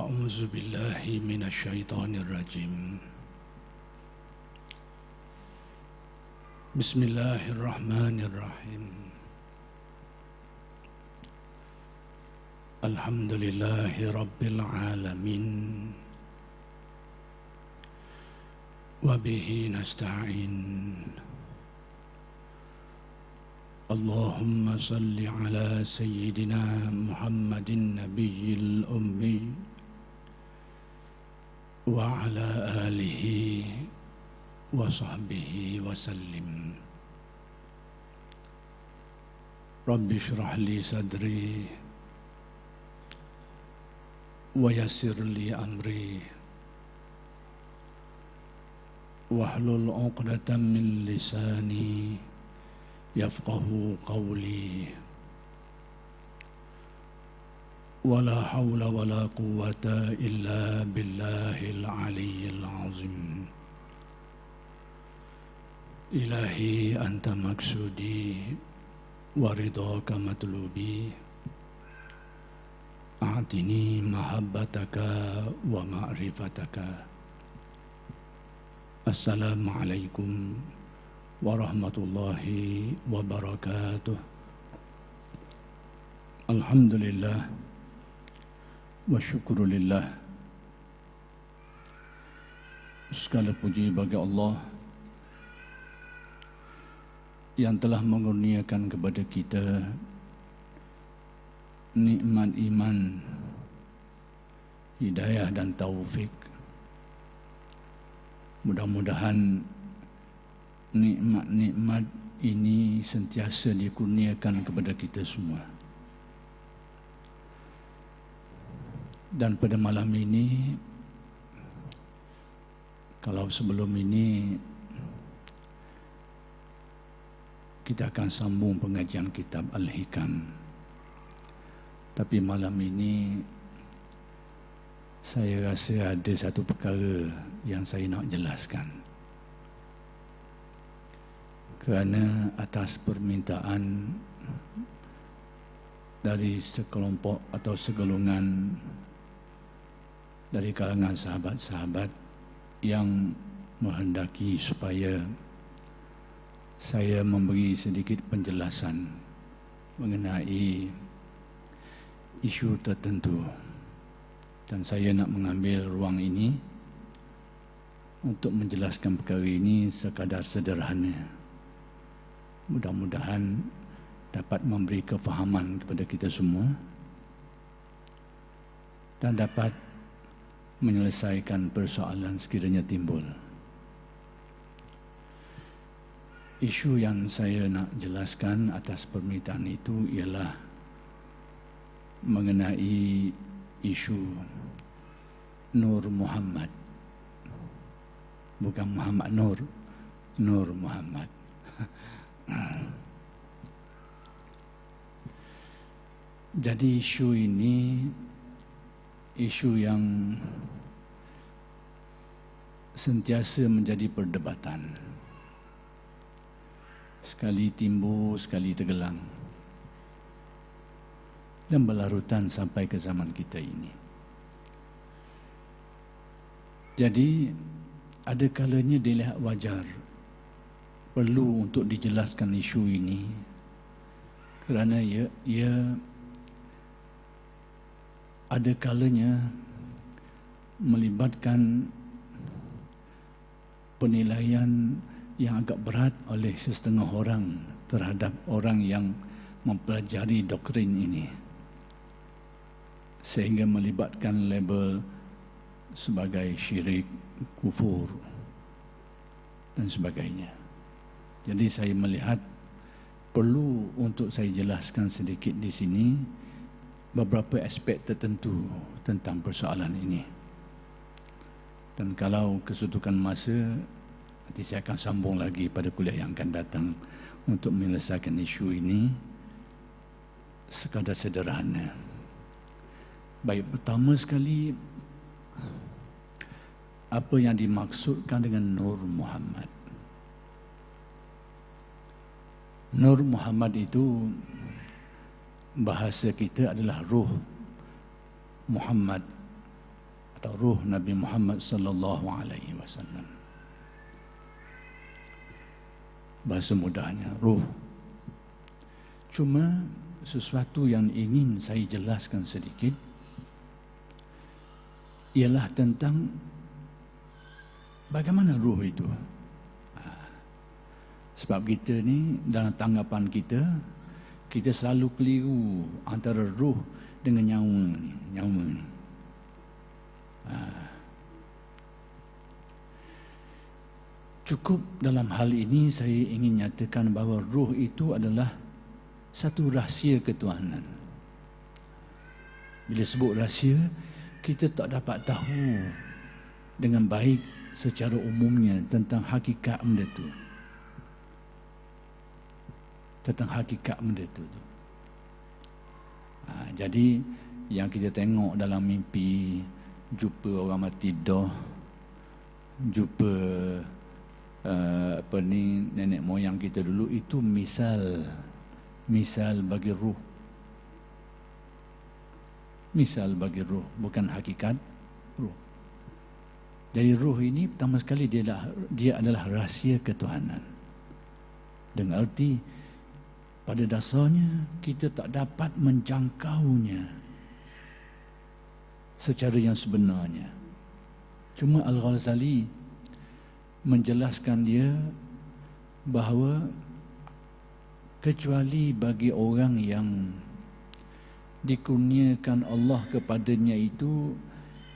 أعوذ بالله من الشيطان الرجيم. بسم الله الرحمن الرحيم. الحمد لله رب العالمين وبه نستعين. اللهم صل على سيدنا محمد النبي الأمي وعلى آله وصحبه وسلم. رب اشرح لي صدري ويسر لي أمري واحلل عقدة من لساني يفقه قولي. ولا حول ولا قوة إلا بالله العلي العظيم. إلهي أنت مقصودي ورضاك مطلوبي. أعطني محبتك ومعرفتك. السلام عليكم ورحمة الله وبركاته. الحمد لله wa syukurulillah. Segala puji bagi Allah yang telah mengurniakan kepada kita nikmat iman, hidayah dan taufik. Mudah-mudahan nikmat-nikmat ini sentiasa dikurniakan kepada kita semua. Dan pada malam ini, kalau sebelum ini kita akan sambung pengajian kitab Al-Hikam, tapi malam ini saya rasa ada satu perkara yang saya nak jelaskan. Kerana atas permintaan dari sekelompok atau segolongan dari kalangan sahabat-sahabat yang menghendaki supaya saya memberi sedikit penjelasan mengenai isu tertentu, dan saya nak mengambil ruang ini untuk menjelaskan perkara ini sekadar sederhana. Mudah-mudahan dapat memberi kefahaman kepada kita semua dan dapat menyelesaikan persoalan sekiranya timbul. Isu yang saya nak jelaskan atas permintaan itu ialah mengenai isu Nur Muhammad. Bukan Muhammad Nur, Nur Muhammad. Jadi isu ini isu yang sentiasa menjadi perdebatan. Sekali timbul, sekali tenggelam, dan berlarutan sampai ke zaman kita ini. Jadi ada kalanya dilihat wajar, perlu untuk dijelaskan isu ini, kerana ia ada kalanya melibatkan penilaian yang agak berat oleh setengah orang terhadap orang yang mempelajari doktrin ini, sehingga melibatkan label sebagai syirik, kufur dan sebagainya. Jadi saya melihat perlu untuk saya jelaskan sedikit di sini beberapa aspek tertentu tentang persoalan ini. Dan kalau kesudukan masa, nanti saya akan sambung lagi pada kuliah yang akan datang untuk menyelesaikan isu ini sekadar sederhana. Baik, pertama sekali, apa yang dimaksudkan dengan Nur Muhammad? Nur Muhammad itu bahasa kita adalah ruh Muhammad atau ruh Nabi Muhammad sallallahu alaihi wasallam. Bahasa mudahnya ruh. Cuma sesuatu yang ingin saya jelaskan sedikit ialah tentang bagaimana ruh itu. Sebab kita ni dalam tanggapan kita selalu keliru antara ruh dengan nyawa ni. Cukup dalam hal ini saya ingin nyatakan bahawa ruh itu adalah satu rahsia ketuhanan. Bila sebut rahsia, kita tak dapat tahu dengan baik secara umumnya tentang hakikat benda tu. Tentang hakikat benda tu. Jadi yang kita tengok dalam mimpi, jumpa orang mati dah, jumpa nenek moyang kita dulu, itu misal bagi ruh. Misal bagi ruh, bukan hakikat ruh. Jadi ruh ini pertama sekali dia adalah rahsia ketuhanan. Dengan arti pada dasarnya kita tak dapat menjangkaunya secara yang sebenarnya. Cuma Al-Ghazali menjelaskan dia bahawa kecuali bagi orang yang dikurniakan Allah kepadanya itu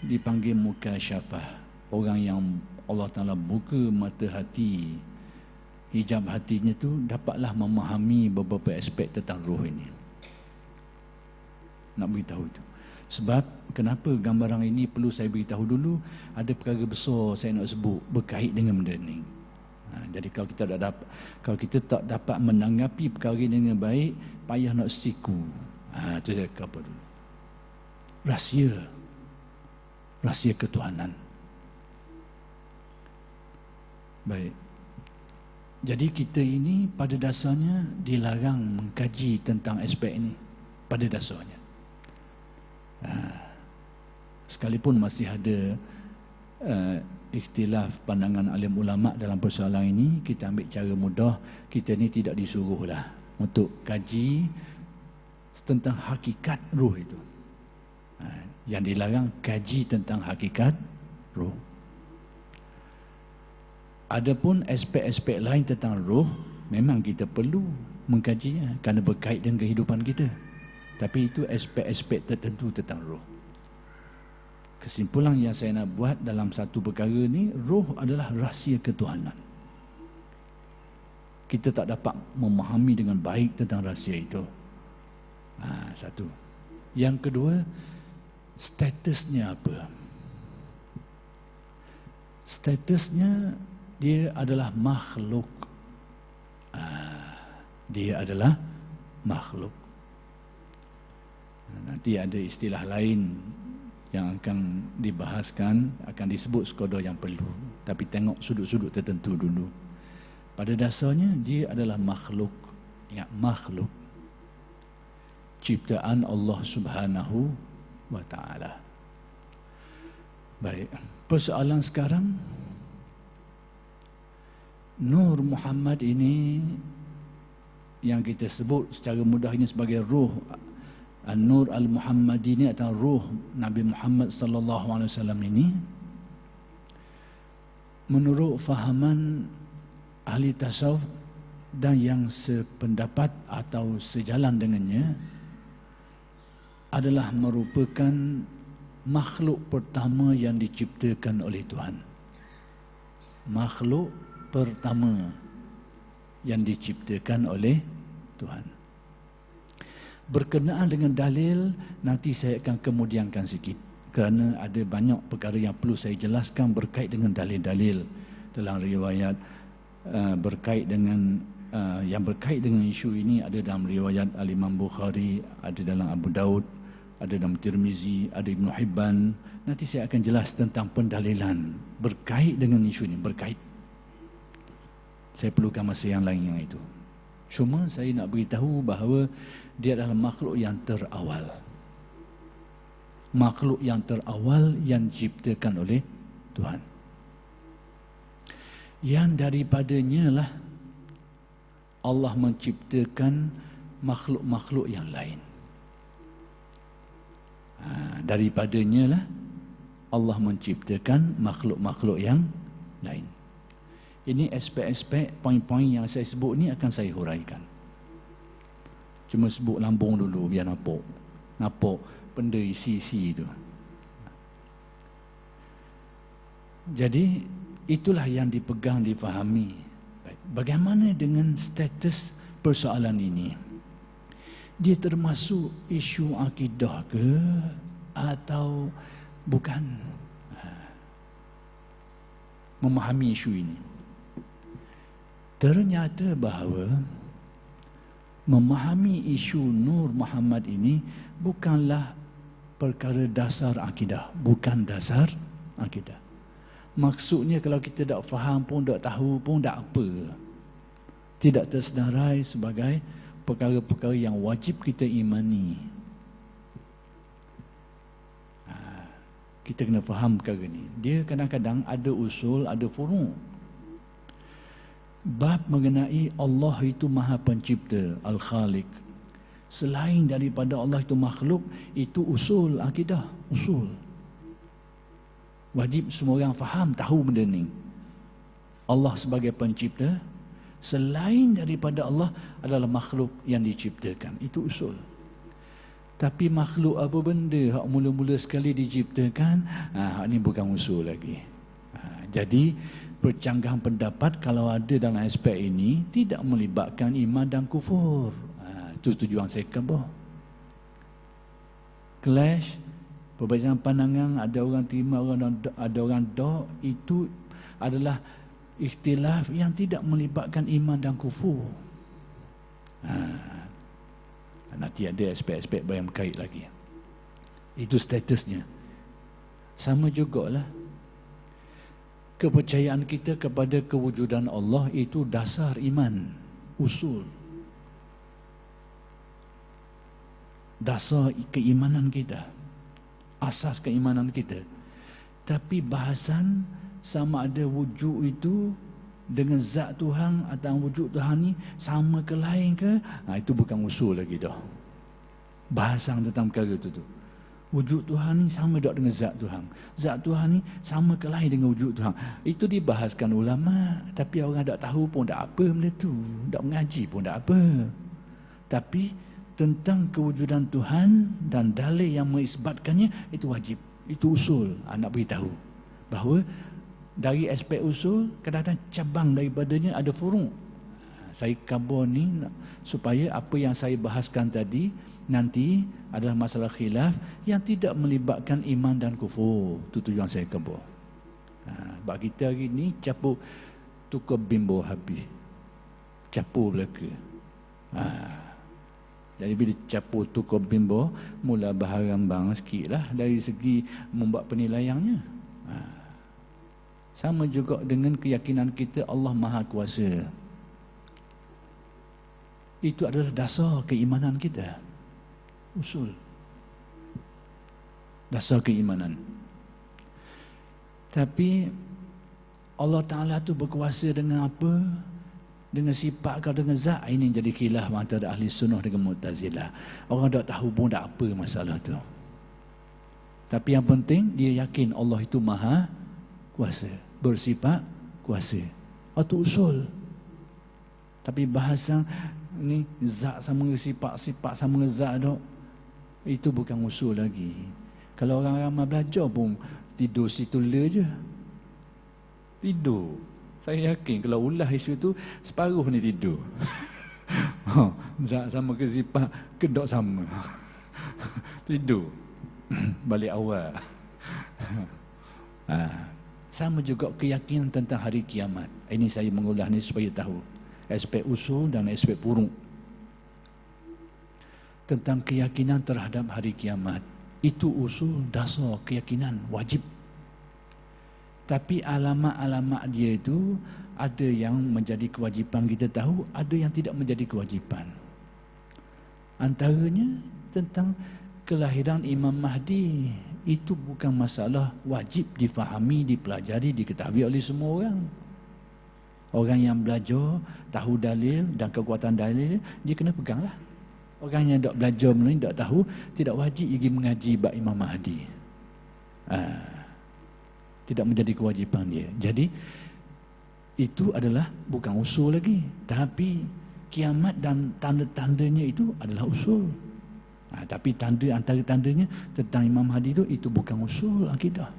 dipanggil mukasyafah, orang yang Allah Ta'ala buka mata hati, hijab hatinya tu, dapatlah memahami beberapa aspek tentang roh ini. Nak beritahu itu. Sebab kenapa gambaran ini perlu saya beritahu dulu, ada perkara besar saya nak sebut berkait dengan benda ni. Jadi kalau kita tak dapat menanggapi perkara ini dengan baik, payah nak siku. Itu saya kata dulu. Rahsia ketuhanan. Baik. Jadi kita ini pada dasarnya dilarang mengkaji tentang aspek ini pada dasarnya. Sekalipun masih ada ikhtilaf pandangan alim ulama dalam persoalan ini, kita ambil cara mudah, kita ni tidak disuruhlah untuk kaji tentang hakikat ruh itu. Yang dilarang kaji tentang hakikat ruh. Adapun aspek-aspek lain tentang ruh, memang kita perlu mengkajinya kerana berkait dengan kehidupan kita. Tapi itu aspek-aspek tertentu tentang ruh. Kesimpulan yang saya nak buat dalam satu perkara ni, ruh adalah rahsia ketuhanan. Kita tak dapat memahami dengan baik tentang rahsia itu. Satu. Yang kedua, statusnya apa? Statusnya dia adalah makhluk. Dia adalah makhluk. Nanti ada istilah lain yang akan dibahaskan, akan disebut sekadar yang perlu. Tapi tengok sudut-sudut tertentu dulu. Pada dasarnya dia adalah makhluk. Ingat, makhluk. Ciptaan Allah Subhanahu wa ta'ala. Baik. Persoalan sekarang, Nur Muhammad ini yang kita sebut secara mudah ini sebagai ruh An-Nur Al-Muhammadi ini atau ruh Nabi Muhammad sallallahu alaihi wasallam ini, menurut fahaman ahli tasawuf dan yang sependapat atau sejalan dengannya, adalah merupakan makhluk pertama yang diciptakan oleh Tuhan. Makhluk pertama yang diciptakan oleh Tuhan. Berkenaan dengan dalil, nanti saya akan kemudiankan sikit, kerana ada banyak perkara yang perlu saya jelaskan berkait dengan dalil-dalil dalam riwayat berkait dengan yang berkait dengan isu ini. Ada dalam riwayat Al-Imam Bukhari, ada dalam Abu Daud, ada dalam Tirmizi, ada Ibn Hibban. Nanti saya akan jelas tentang pendalilan berkait dengan isu ini, berkait. Saya perlukan masa yang lain yang itu. Cuma saya nak beritahu bahawa dia adalah makhluk yang terawal. makhluk yang terawal yang diciptakan oleh Tuhan. Yang daripadanya lah Allah menciptakan makhluk-makhluk yang lain. Daripadanya lah Allah menciptakan makhluk-makhluk yang lain. Ini aspek-aspek, poin-poin yang saya sebut ni akan saya huraikan. Cuma sebut lambung dulu biar nampak benda isi-isi itu. Jadi itulah yang dipegang, difahami. Bagaimana dengan status persoalan ini? Dia termasuk isu akidah ke atau bukan? Memahami isu ini. Ternyata bahawa memahami isu Nur Muhammad ini bukanlah perkara dasar akidah, bukan dasar akidah. Maksudnya kalau kita tak faham pun, tak tahu pun, tak apa. Tidak tersedarai sebagai perkara-perkara yang wajib kita imani. Kita kena faham perkara ni. Dia kadang-kadang ada usul, ada furu'. Bab mengenai Allah itu Maha Pencipta, Al-Khaliq. Selain daripada Allah itu makhluk, itu usul akidah, usul. Wajib semua orang faham, tahu benda ni. Allah sebagai pencipta, selain daripada Allah adalah makhluk yang diciptakan. Itu usul. Tapi makhluk apa benda hak mula-mula sekali diciptakan, hak ni bukan usul lagi. Jadi percanggahan pendapat kalau ada dalam aspek ini tidak melibatkan iman dan kufur. Itu tujuan saya kebah. Clash, perbezaan pandangan, ada orang terima, ada orang tak, itu adalah ikhtilaf yang tidak melibatkan iman dan kufur. Nanti ada aspek-aspek yang berkait lagi. Itu statusnya. Sama jugalah kepercayaan kita kepada kewujudan Allah itu dasar iman, usul. Dasar keimanan kita, asas keimanan kita. Tapi bahasan sama ada wujud itu dengan zat Tuhan atau wujud Tuhan ni sama ke lain ke, itu bukan usul lagi dah. Bahasan tentang perkara itu tu. Wujud Tuhan ni sama tak dengan zat Tuhan, zat Tuhan ni sama ke lain dengan wujud Tuhan. Itu dibahaskan ulama, tapi orang tak tahu pun tak apa benda tu, tak mengaji pun tak apa. Tapi tentang kewujudan Tuhan dan dalil yang mengisbatkannya, itu wajib, itu usul. Nak beritahu bahawa dari aspek usul kadang-kadang cabang daripadanya ada furu'. Saya kabur ni supaya apa yang saya bahaskan tadi nanti adalah masalah khilaf yang tidak melibatkan iman dan kufur. Itu tujuan saya kabur. Sebab kita hari ni capur tukar bimbo habis, capur belaka. Jadi bila capur tukar bimbo, mula baharambang sikit lah dari segi membuat penilaiannya. Sama juga dengan keyakinan kita Allah Maha Kuasa. Itu adalah dasar keimanan kita, usul, dasar keimanan. Tapi Allah Ta'ala tu berkuasa dengan apa? Dengan sifat atau dengan zat? Ini jadi khilaf antara ahli sunnah dengan Mu'tazilah. Orang tak tahu pun tak apa masalah tu. Tapi yang penting dia yakin Allah itu Maha Kuasa, bersifat kuasa. Itu usul. Tapi bahasan ni zat sama dengan sifat, sifat sama dengan zat dok, itu bukan usul lagi. Kalau orang ramai belajar pun tidur situ je. Tidur. Saya yakin kalau ulah isu tu separuh ni tidur. Zat sama ke sifat ke dok sama. Tidur. Balik awal. Sama juga keyakinan tentang hari kiamat. Ini saya mengulas ni supaya tahu aspek usul dan aspek furu'. Tentang keyakinan terhadap hari kiamat, itu usul, dasar keyakinan, wajib. Tapi alamat-alamat dia itu ada yang menjadi kewajipan kita tahu, ada yang tidak menjadi kewajipan. Antaranya tentang kelahiran Imam Mahdi itu bukan masalah wajib difahami, dipelajari, diketahui oleh semua orang. Orang yang belajar, tahu dalil dan kekuatan dalil, dia kena peganglah. Orang yang tak belajar ni, tak tahu, tidak wajib pergi mengaji bab Imam Mahdi. Tidak menjadi kewajipan dia. Jadi, itu adalah bukan usul lagi. Tapi, kiamat dan tanda-tandanya itu adalah usul. Tapi tanda antara tandanya tentang Imam Mahdi itu bukan usul akidah.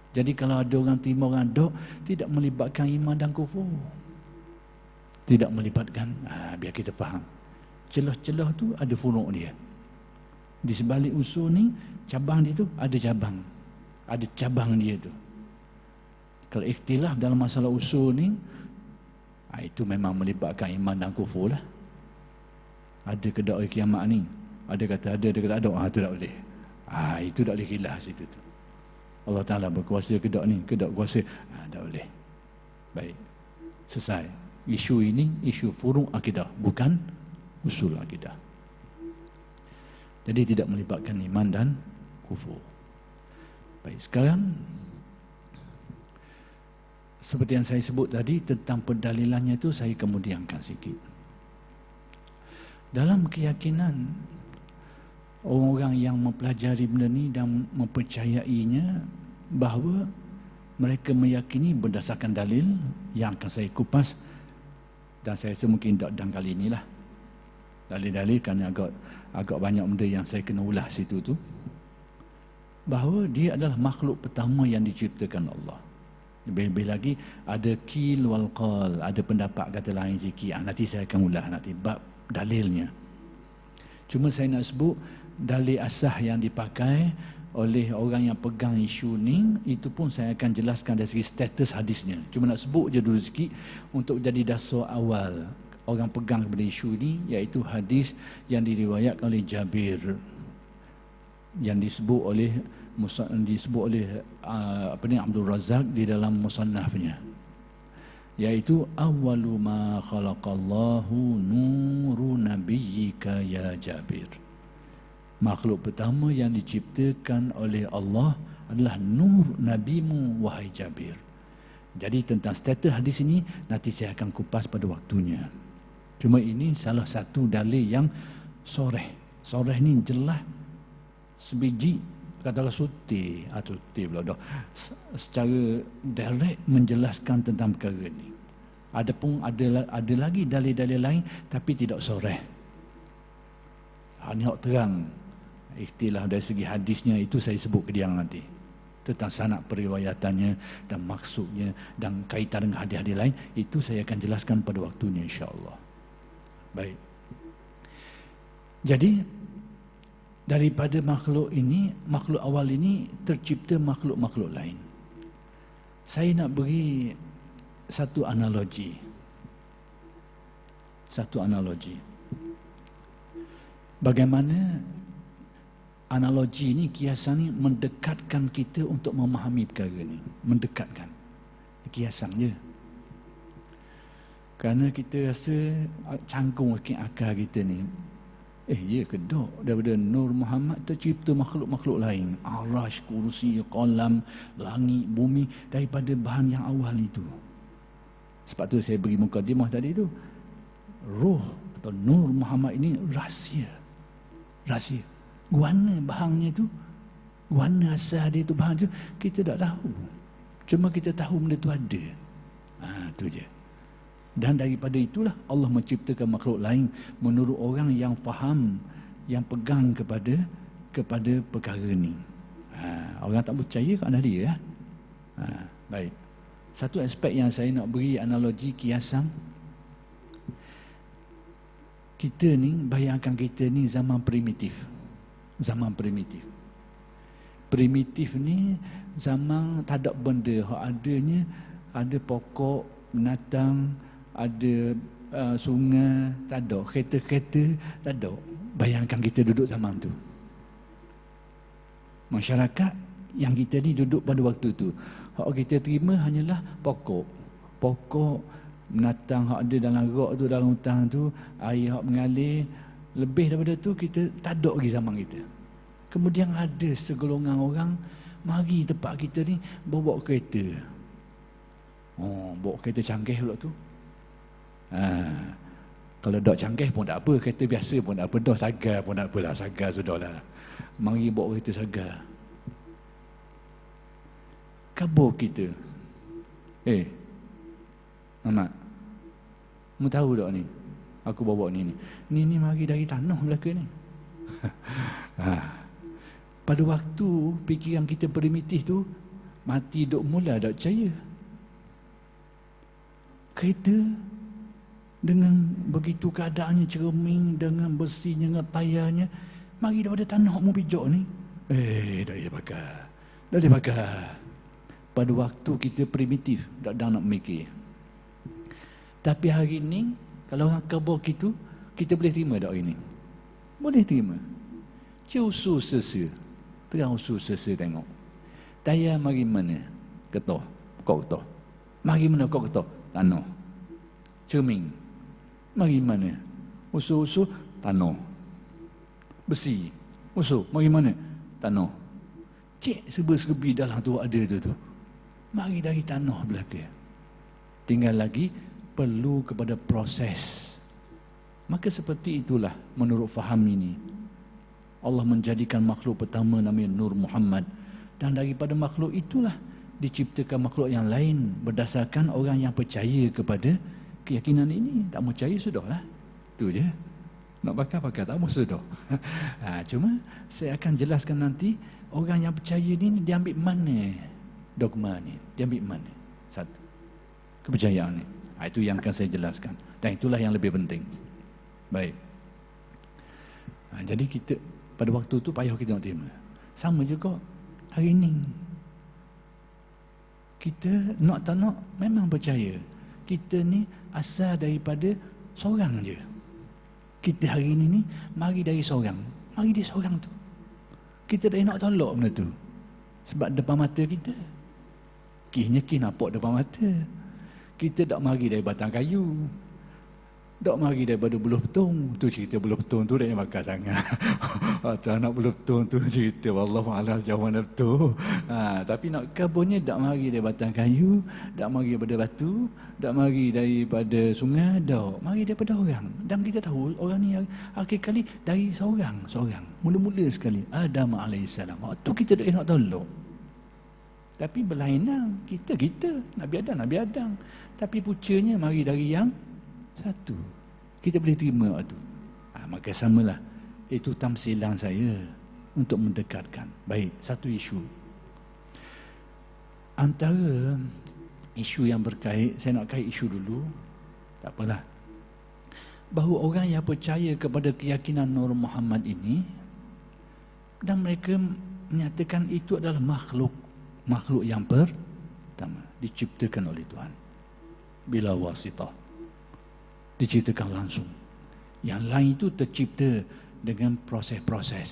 Jadi kalau ada orang terima orang dok, tidak melibatkan iman dan kufur. Tidak melibatkan, biar kita faham. Celah-celah tu ada furuk dia. Di sebalik usul ni, cabang dia tu ada cabang. Ada cabang dia tu. Kalau ikhtilaf dalam masalah usul ni, itu memang melibatkan iman dan kufur lah. Ada ke tak kiamat ni? Ada kata ada kata ada. Itu tak boleh. Itu tak boleh khilaf situ tu. Allah Ta'ala berkuasa ke tak ni? Ke tak kuasa? Tak boleh. Baik. Selesai. Isu ini, isu furuk akidah. Bukan usul akidah. Jadi tidak melibatkan iman dan kufur. Baik. Sekarang, seperti yang saya sebut tadi, tentang pendalilannya itu saya kemudiankan sikit. Dalam keyakinan orang-orang yang mempelajari benda ni dan mempercayainya, bahawa mereka meyakini berdasarkan dalil yang akan saya kupas, dan saya rasa mungkin tak dan kali inilah dalil-dalil, kerana agak banyak benda yang saya kena ulas situ tu, bahawa dia adalah makhluk pertama yang diciptakan Allah. Lebih-lebih lagi ada qil wal qal, ada pendapat kata lain sikit. Nanti saya akan ulas nanti bab dalilnya. Cuma saya nak sebut dalil asah yang dipakai oleh orang yang pegang isu ni, itu pun saya akan jelaskan dari segi status hadisnya. Cuma nak sebut je dulu sikit untuk jadi dasar awal orang pegang kepada isu ni, iaitu hadis yang diriwayatkan oleh Jabir, yang disebut oleh Abdul Razak di dalam musannafnya, iaitu awwalu ma khalaqallahu nuru nabiyyika ya Jabir. Makhluk pertama yang diciptakan oleh Allah adalah nur nabimu wahai Jabir. Jadi tentang status hadis ini nanti saya akan kupas pada waktunya. Cuma ini salah satu dalil yang soreh. Soreh ni jelas sebiji, katalah suti atau pula dah secara direct menjelaskan tentang perkara ini. Adapun ada lagi dalil-dalil lain tapi tidak soreh. Hanya terang ikhtilaf dari segi hadisnya, itu saya sebut ke dia nanti. Tentang sanad periwayatannya dan maksudnya dan kaitan dengan hadis-hadis lain, itu saya akan jelaskan pada waktunya insya-Allah. Baik. Jadi daripada makhluk ini, makhluk awal ini tercipta makhluk-makhluk lain. Saya nak beri satu analogi. Bagaimana analogi ini, kiasan ini mendekatkan kita untuk memahami perkara ini. Mendekatkan. Kiasan je. Kerana kita rasa cangkung sikit akal kita ni. Ya ke tak? Daripada Nur Muhammad tercipta makhluk-makhluk lain. Arash, kursi, qalam, langit, bumi, daripada bahan yang awal itu. Sebab tu saya beri mukadimah tadi tu. Ruh atau Nur Muhammad ini rahsia. Guana bahannya tu, guana asal dia tu, bahan tu kita tak tahu. Cuma kita tahu benda tu ada. Tu je. Dan daripada itulah Allah menciptakan makhluk lain menurut orang yang faham, yang pegang kepada perkara ni. Orang tak percaya kat dia. Baik. Satu aspek yang saya nak beri analogi kiasan. Kita ni, bayangkan kita ni zaman primitif. Primitif ni zaman tak ada benda, hak adanya ada pokok, binatang, ada sungai, tak ada kereta-kereta, tak ada. Bayangkan kita duduk zaman tu. Masyarakat yang kita ni duduk pada waktu tu, hak kita terima hanyalah pokok, binatang hak ada dalam rok tu, dalam hutan tu, air hak mengalir. Lebih daripada tu kita tak ada lagi zaman kita. Kemudian ada segolongan orang mari tempat kita ni bawa kereta. Bawa kereta canggih pula tu. Kalau dok canggih pun tak apa, kereta biasa pun tak apa, dah sagar pun tak apalah, sagar sudahlah. Mari bawa kereta sagar. Kabur kita. Mamat, mu tahu tak ni? Aku bawa ni. Ni mari dari tanah belaka ni. Pada waktu fikiran kita primitif tu, mati duk mula tak percaya. Kereta dengan begitu keadaannya cermin, dengan bersihnya, dengan tayarnya, mari daripada tanah mu pijak ni. Tak boleh pakai. Tak boleh pakai. Pada waktu kita primitif, tak ada nak mikir. Tapi hari ni, kalau orang kabur kita boleh terima tak hari ni? Boleh terima. Usul sesa. Terang usul sesa tengok. Tayar mari mana? Ketok. Kau ketok. Mari mana kau ketok? Tanah. Cermin. Mari mana? Usul-usul tanah. Besi. Usul. Mari mana? Tanah. Cek serba-serbi dalam tu ada tu. Mari dari tanah belaka. Tinggal lagi perlu kepada proses. Maka seperti itulah menurut faham ini Allah menjadikan makhluk pertama namanya Nur Muhammad, dan daripada makhluk itulah diciptakan makhluk yang lain berdasarkan orang yang percaya kepada keyakinan ini. Tak mau percaya sudahlah, tu je. Nak pakai tak mau sudah. Cuma saya akan jelaskan nanti orang yang percaya ni dia ambil mana dogma ni, dia ambil mana satu kepercayaan ni. Itu yang akan saya jelaskan, dan itulah yang lebih penting. Baik. Jadi kita pada waktu tu payah kita nak terima. Sama juga hari ni. Kita nak tak nak memang percaya. Kita ni asal daripada seorang je. Kita hari ni mari dari seorang. Mari dari seorang tu. Kita dah nak tolak benda tu. Sebab depan mata kita. Kisnya nampak depan mata. Kita tak mari dari batang kayu. Tak mari daripada buluh betung. Tu cerita buluh betung tu dah yang bakar sangat. Atau anak buluh betung tu cerita wallahualam jauh mana betul. Tapi nak kaburnya tak mari dari batang kayu, tak mari daripada batu, tak mari daripada sungai, tak. Mari daripada orang. Dan kita tahu orang ni akhir kali dari seorang. Mula-mula sekali Adam alaihissalam. Tu kita dah nak tolong. Tapi berlainan kita Nabi Adam. Tapi pucanya mari dari yang satu. Kita boleh terima waktu. Maka samalah. Itu tamsilan saya untuk mendekatkan. Baik, satu isu. Antara isu yang berkait, saya nak kait isu dulu. Tak apalah. Bahawa orang yang percaya kepada keyakinan Nur Muhammad ini, dan mereka menyatakan itu adalah makhluk yang pertama diciptakan oleh Tuhan bila wasitah, diciptakan langsung. Yang lain itu tercipta dengan proses-proses.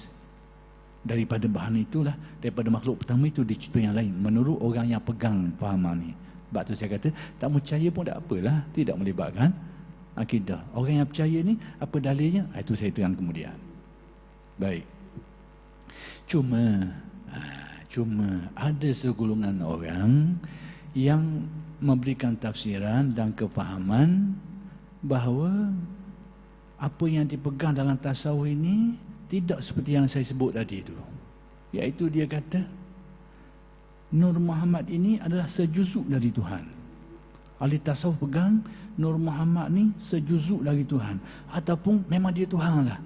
Daripada bahan itulah, daripada makhluk pertama itu dicipta yang lain, menurut orang yang pegang fahaman ni. Sebab tu saya kata tak percaya pun tak apalah, tidak melibatkan akidah. Orang yang percaya ni apa dalilnya? Itu saya terang kemudian. Baik. Cuma ada segolongan orang yang memberikan tafsiran dan kefahaman bahawa apa yang dipegang dalam tasawuf ini tidak seperti yang saya sebut tadi itu. Iaitu dia kata Nur Muhammad ini adalah sejuzuk dari Tuhan. Ahli tasawuf pegang Nur Muhammad ni sejuzuk dari Tuhan, ataupun memang dia Tuhan lah.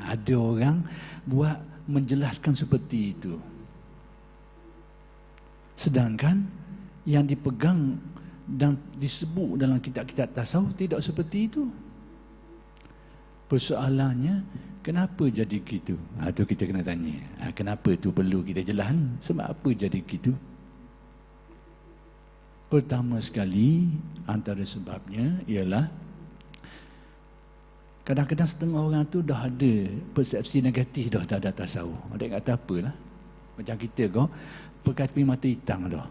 Ada orang buat menjelaskan seperti itu. Sedangkan yang dipegang dan disebut dalam kitab-kitab tasawuf tidak seperti itu. Persoalannya, kenapa jadi gitu? Itu kita kena tanya. Kenapa tu perlu kita jelas ni? Sebab apa jadi gitu? Pertama sekali, antara sebabnya ialah kadang-kadang setengah orang tu dah ada persepsi negatif dah terhadap tasawuf. Dia kata apalah. Macam kita kau pakai cermin mata hitam dah.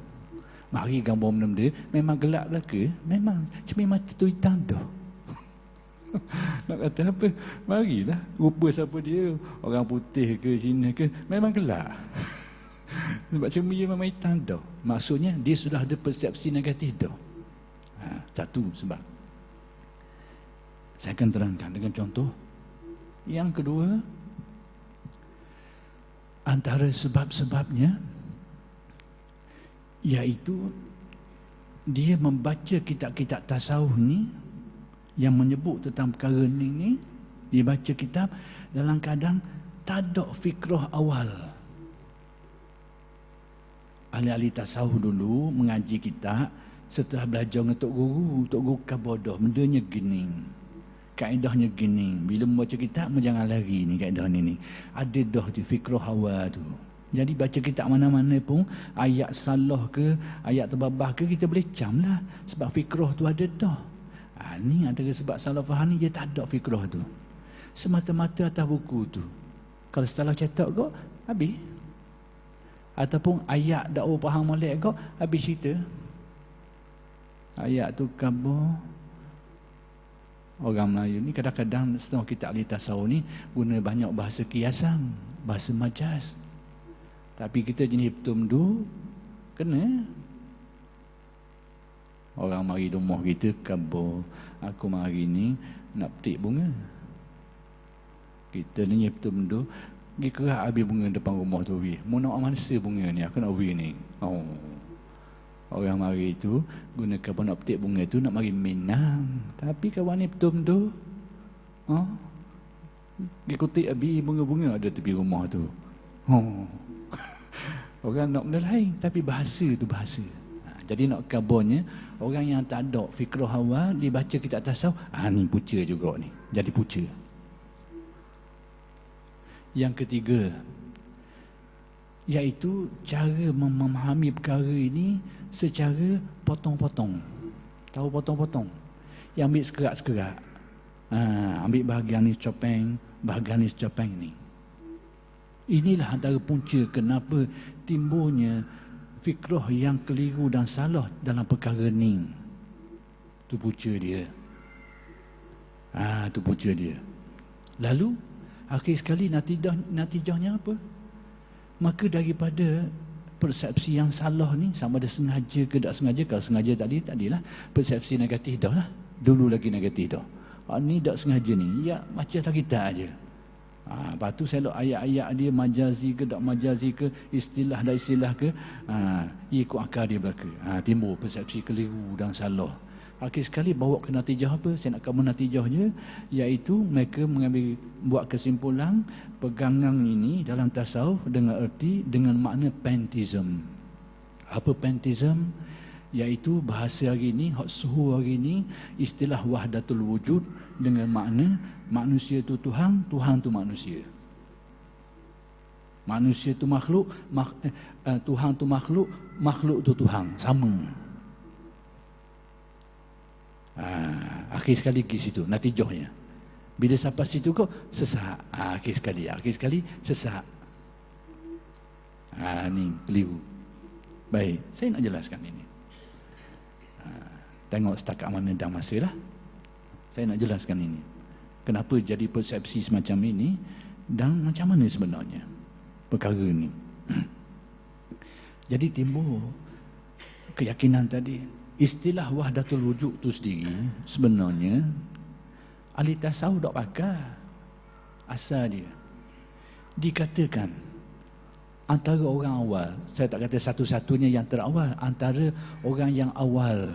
Mari gambar benda memang gelap belaka, memang cermin mata tu hitam dah. Nak kata apa? Marilah, rupa siapa dia. Orang putih ke, Cina ke, memang gelap. Sebab cermin memang hitam dah. Maksudnya, dia sudah ada persepsi negatif dah. Satu sebab. Saya akan terangkan dengan contoh. Yang kedua, antara sebab-sebabnya, iaitu dia membaca kitab-kitab tasawuf ni, yang menyebut tentang perkara ni, dia baca kitab dalam keadaan tak ada fikrah awal. Ahli-ahli tasawuf dulu mengaji kitab, setelah belajar dengan Tok Guru kan bodoh, bendanya gini, kaedahnya gini. Bila membaca kitab, jangan lari ni kaedah ni. Ada dah tu fikrah awal tu. Jadi baca kitab mana-mana pun, ayat salah ke, ayat terbabah ke, kita boleh cam lah. Sebab fikrah tu ada dah. Ni antara sebab salah faham ni, dia tak ada fikrah tu. Semata-mata atas buku tu. Kalau salah cetak kau, habis. Ataupun ayat dakwa faham molek kau, habis cerita. Ayat tu khabar. Orang Melayu ni kadang-kadang setengah kitab ahli tasawuf ni guna banyak bahasa kiasan, bahasa majaz. Tapi kita jenis betul-betul kena. Orang mari rumah kita, khabar, aku mari ni nak petik bunga. Kita ni betul-betul pergi kerak habis bunga depan rumah tu. Mau nak masa bunga ni, aku nak beri ni. Orang mari tu guna khabar nak petik bunga tu, nak mari Minang. Tapi kawan ni betul-betul pergi kutik habis bunga-bunga ada tepi rumah tu. Orang nak benda lain, tapi bahasa tu bahasa. Jadi nak kabarnya, orang yang tak ada fikrah awal, dia baca kitab tasawuf, ni puca juga ni. Jadi puca. Yang ketiga, iaitu cara memahami perkara ini secara potong-potong. Tahu potong-potong? Yang ambil sekerak-sekerak. Ambil bahagian ni copeng, bahagian ni copeng ni. Inilah antara punca kenapa timbulnya fikrah yang keliru dan salah dalam perkara ni. Itu punca dia. Itu punca dia. Lalu akhir sekali natijahnya apa? Maka daripada persepsi yang salah ni, sama ada sengaja ke tak sengaja, kalau sengaja tadilah persepsi negatif dah lah. Dulu lagi negatif dah. Ni tak sengaja ni, ya macam tak kita aja. Lepas tu selok ayat-ayat dia majazi ke tak majazi ke, istilah dan istilah ke, ikut akal dia belaka. Timbul persepsi keliru dan salah. Akhir sekali bawa ke natijah apa? Saya nak kamu natijahnya, iaitu mereka mengambil buat kesimpulan pegangan ini dalam tasawuf dengan erti, dengan makna pantheism. Apa pantheism? Iaitu bahasa hari ini, hak suhu hari ini, istilah wahdatul wujud dengan makna manusia itu Tuhan, Tuhan itu manusia. Manusia itu makhluk, Tuhan itu makhluk, makhluk itu Tuhan. Sama. Akhir sekali pergi situ, natijahnya. Bila sampai situ kok sesak. Akhir sekali sesak. Ni keliru. Baik, saya nak jelaskan ini. Tengok setakat mana dah masa lah. Saya nak jelaskan ini. Kenapa jadi persepsi semacam ini dan macam mana sebenarnya perkara ini. Jadi timbul keyakinan tadi. Istilah wahdatul wujud tu sendiri sebenarnya ahli tasawuf tak pakai. Asal dia dikatakan antara orang awal, saya tak kata satu-satunya yang terawal, antara orang yang awal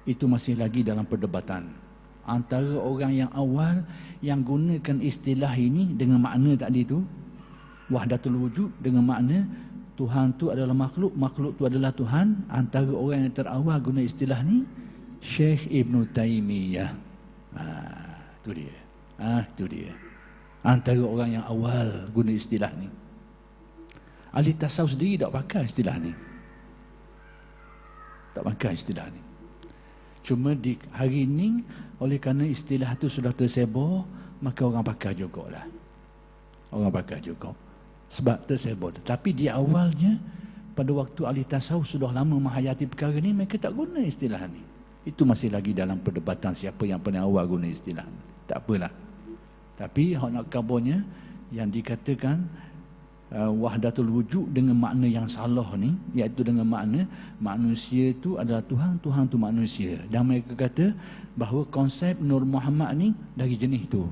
itu masih lagi dalam perdebatan. Antara orang yang awal yang gunakan istilah ini dengan makna tadi tu, wahdatul wujud dengan makna Tuhan tu adalah makhluk, makhluk tu adalah Tuhan. Antara orang yang terawal guna istilah ni Syekh Ibn Taymiyah. Itu dia. Itu dia. Antara orang yang awal guna istilah ni. Ahli tasawuf sendiri tak pakai istilah ni. Tak pakai istilah ni. Cuma di hari ini, oleh kerana istilah tu sudah tersebar, maka orang pakai jugalah. Orang pakai juga. Sebab tersebar. Tapi di awalnya, pada waktu ahli tasawuf sudah lama menghayati perkara ni, mereka tak guna istilah ni. Itu masih lagi dalam perdebatan siapa yang paling awal guna istilah. Tak apalah. Tapi hak nak kabarnya yang dikatakan wahdatul wujud dengan makna yang salah ni, iaitu dengan makna manusia itu adalah Tuhan, Tuhan itu manusia. Dan mereka kata bahawa konsep Nur Muhammad ni dari jenis tu.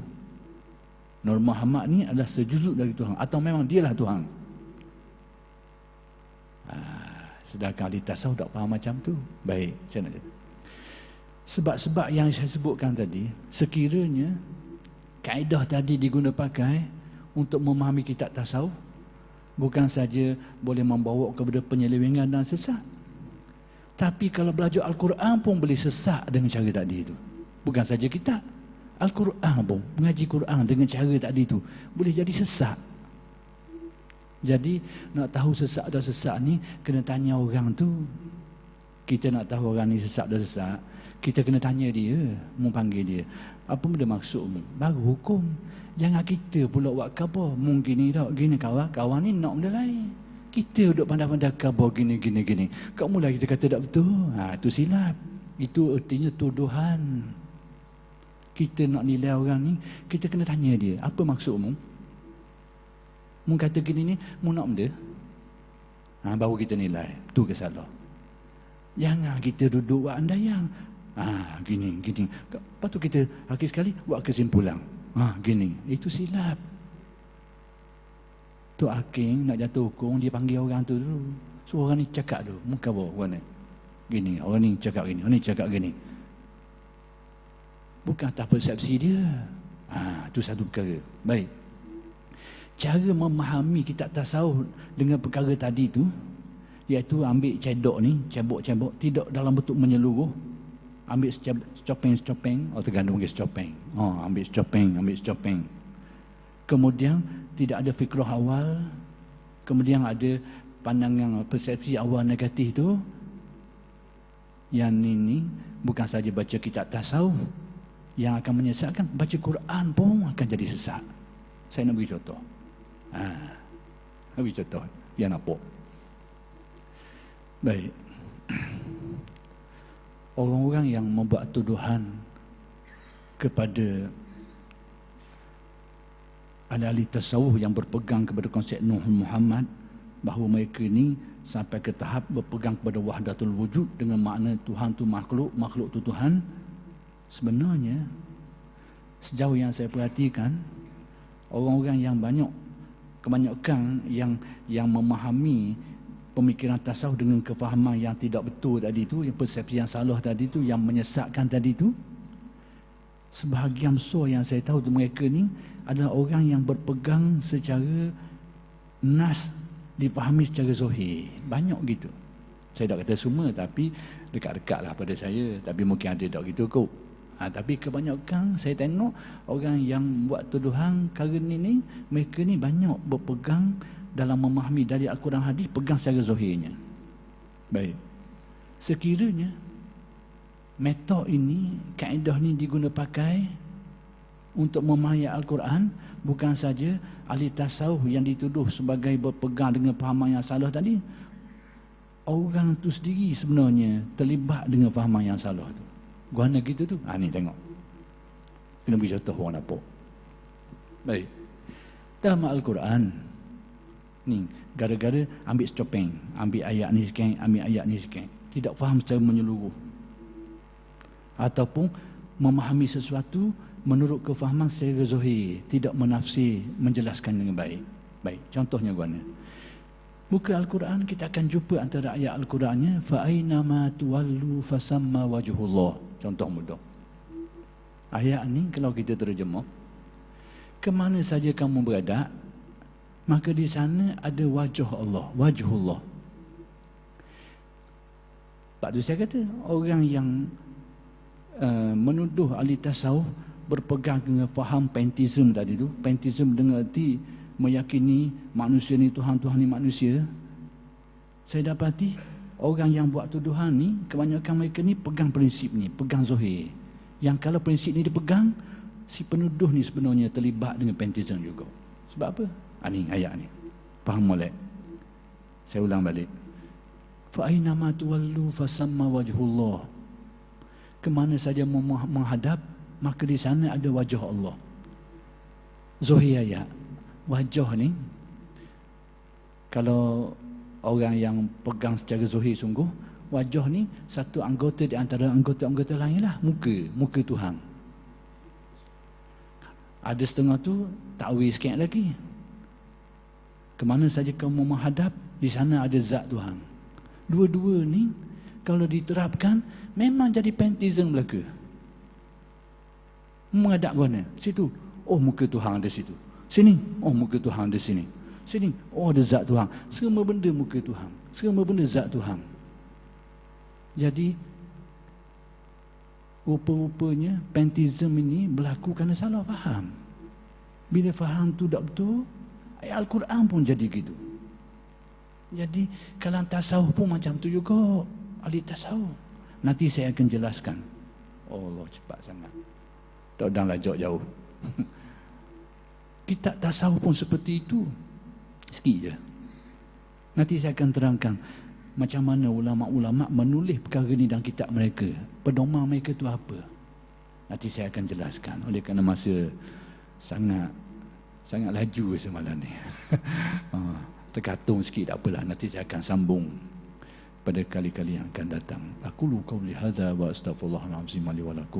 Nur Muhammad ni adalah sejuzuk dari Tuhan, atau memang dialah Tuhan. Sedangkan ahli tasawuf tak faham macam tu. Baik, saya nak kata. Sebab-sebab yang saya sebutkan tadi, sekiranya kaedah tadi diguna pakai untuk memahami kitab tasawuf, bukan saja boleh membawa kepada penyelewengan dan sesat, tapi kalau belajar Al-Quran pun boleh sesat dengan cara tadi itu. Bukan saja kitab, Al-Quran pun, mengaji Quran dengan cara tadi itu boleh jadi sesat. Jadi nak tahu sesat dan sesat ni kena tanya orang tu. Kita nak tahu orang ni sesat dan sesat, kita kena tanya dia, panggil dia. Apa benda maksudmu? Baru hukum. Jangan kita pula buat khabar. Mungkin ni tak gini kawan ni nak benda lain. Kita duduk pandai-pandai khabar gini. Kau mula kita kata tak betul. Itu silap. Itu artinya tuduhan. Kita nak nilai orang ni, kita kena tanya dia, apa maksudmu? Mu kata gini ni, mu nak benda? Baru kita nilai. Tu ke salah. Jangan kita duduk buat andaian. Gini. Lepas tu kita akhir sekali buat kesimpulan. Gini. Itu silap. Tu hakim nak jatuh hukum, dia panggil orang tu dulu. So orang ni cakap dulu. Muka bawah orang ni. Gini. Orang ni cakap gini. Orang ni cakap gini. Bukan atas persepsi dia. Tu satu perkara. Baik. Cara memahami kitab tasawuf dengan perkara tadi tu, iaitu ambil cedok ni, cebok-cebok, tidak dalam bentuk menyeluruh. Ambil secopeng, tergantung ke secopeng. Ambil secopeng. Kemudian tidak ada fikrah awal, kemudian ada pandangan persepsi awal negatif tu. Yang ini bukan saja baca kitab tasawuf yang akan menyesatkan, baca Quran pun akan jadi sesat. Saya nak beri contoh. Beri contoh biar nampak. Baik. Orang-orang yang membuat tuduhan kepada ahli tasawuf yang berpegang kepada konsep Nur Muhammad, bahawa mereka ini sampai ke tahap berpegang kepada wahdatul wujud dengan makna Tuhan tu makhluk, makhluk tu Tuhan. Sebenarnya sejauh yang saya perhatikan, orang-orang yang kebanyakan yang memahami pemikiran tasawuf dengan kefahaman yang tidak betul tadi tu, yang persepsi yang salah tadi tu, yang menyesatkan tadi tu, sebahagian besar yang saya tahu tu mereka ni adalah orang yang berpegang secara nas, dipahami secara zahir. Banyak gitu. Saya tak kata semua, tapi dekat-dekat lah pada saya. Tapi mungkin ada tak gitu kot. Tapi kebanyakan saya tengok orang yang buat tuduhan kali ni, mereka ni banyak berpegang dalam memahami dari Al-Quran hadis, pegang secara zahirnya. Baik. Sekiranya metod ini, kaedah ni diguna pakai untuk memahami Al-Quran, bukan saja ahli tasawuf yang dituduh sebagai berpegang dengan fahaman yang salah tadi, orang tu sendiri sebenarnya terlibat dengan fahaman yang salah tu. Guana gitu tu. Ni tengok. Kena beri contoh orang nampak. Baik. Dalam Al-Quran ni, gara-gara ambil secopeng, ambil ayat ni sikit, ambil ayat ni sikit, tidak faham secara menyeluruh, ataupun memahami sesuatu menurut kefahaman secara zahir, tidak menafsir, menjelaskan dengan baik. Baik, contohnya guana, buka Al-Quran, kita akan jumpa antara ayat Al-Qurannya, fa aina ma tuwallu fasamma wajhullah. Contoh mudah. Ayat ni kalau kita terjemah, ke mana saja kamu berada, maka di sana ada wajah Allah, wajhullah. Sebab tu saya kata, orang yang menuduh ahli tasawuf berpegang dengan faham pantheism tadi tu, pantheism dengan arti meyakini manusia ni Tuhan, Tuhan ni manusia. Saya dapati orang yang buat tuduhan ni, kebanyakan mereka ni pegang prinsip ni, pegang zahir. Yang kalau prinsip ni dipegang, si penuduh ni sebenarnya terlibat dengan pantheism juga. Sebab apa? Ni ayat ni. Faham molek? Saya ulang balik. Fa aina ma tuwallu fasamma wajhullah. Kemana saja menghadap, maka di sana ada wajah Allah. Zuhir ayat. Wajah ni, kalau orang yang pegang secara zuhir sungguh, wajah ni satu anggota di antara anggota-anggota lain lah. Muka Tuhan. Ada setengah tu takwil sikit lagi. Kemana saja kamu menghadap, di sana ada zat Tuhan. Dua-dua ni kalau diterapkan memang jadi pantheism belaka. Menghadap mana? Situ, oh muka Tuhan ada situ. Sini, oh muka Tuhan ada sini. Sini, oh ada zat Tuhan. Semua benda muka Tuhan. Semua benda zat Tuhan. Jadi rupa-rupanya pantheism ini berlaku kerana salah faham. Bila faham tu tak betul, ayat Al-Quran pun jadi gitu. Jadi kalau tasawuf pun macam tu juga. Ahli tasawuf. Nanti saya akan jelaskan. Oh Allah, cepat sangat. Tak dah lajak jauh. Kitab tasawuf pun seperti itu. Sikit je. Nanti saya akan terangkan macam mana ulama-ulama menulis perkara ni dalam kitab mereka. Pedoman mereka tu apa. Nanti saya akan jelaskan. Oleh kerana masa sangat laju semalam ni. Terkatung sikit, tak apalah. Nanti saya akan sambung pada kali-kali yang akan datang. Aqulu qawli hadza wa astaghfirullahalazim li wa lakum.